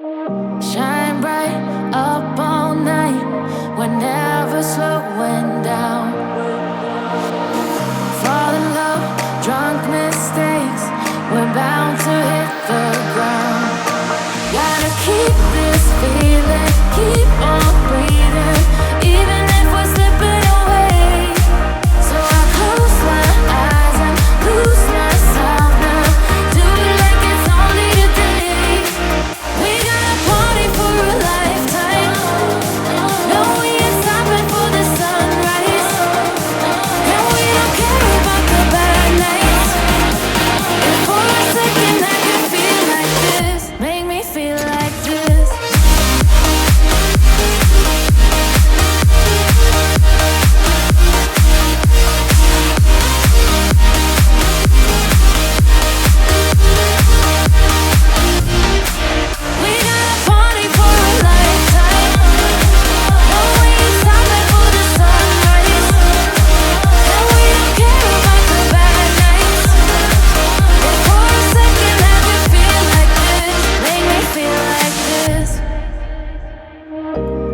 Shine bright up all night. We're never slowing down. Fall in love, drunk mistakes. We're bound to hit the ground. Gotta keep this feeling, keep on breathing, even if we're slipping away. So I close my eyes and lose myself now. Do it like it's only today. We got a party for a lifetime. No, we ain't stopping for the sunrise. And we don't care about the bad nights. And for a second I can feel like this. Make me feel like this. We got a party for a lifetime. No, we ain't stopping for the sunrise. And we don't care about the bad nights. And for a second I can feel like this. Make me feel like this.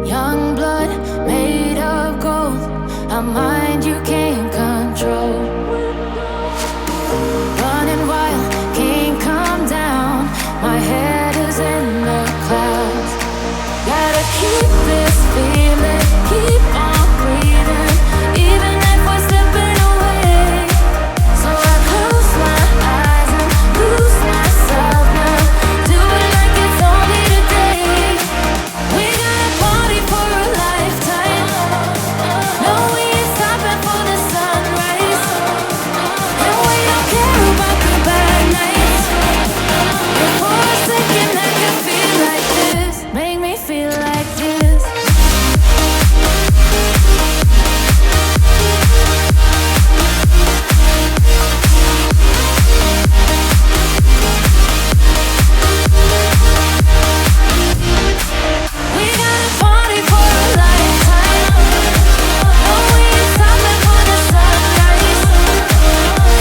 Young blood made of gold. A mind you can't control. Running wild, can't come down. My head is in the clouds. Gotta keep this feeling, keep on breathing, even if we're slipping away. So I close my eyes and lose myself now. Do it like it's only today. We got a party for a lifetime. No, we ain't stopping for the sunrise. And we don't care about the bad nights. And for a second I can feel like this. Make me feel like this. We got a party for a lifetime. No, we ain't stopping for the sunrise.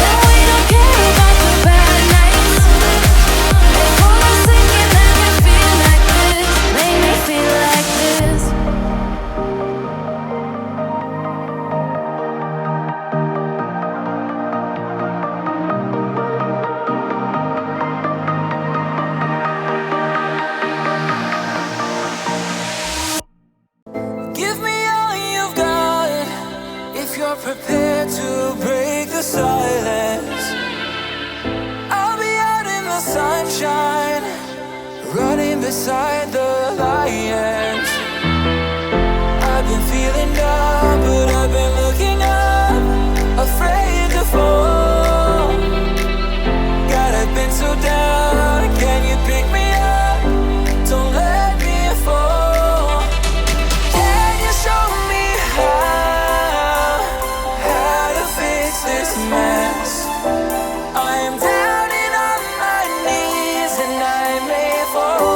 And we don't care about the bad nights. And for a second I can feel like this. Make me feel like this. Give me all you've got if you're prepared to break the silence. I'll be out in the sunshine, running beside the lions. I've been feeling down, but I've been looking up, afraid to fall. God, I've been so down, can you pick me up? Don't let me fall. Can you show me how to fix this mess? I am down and on my knees and I may fall.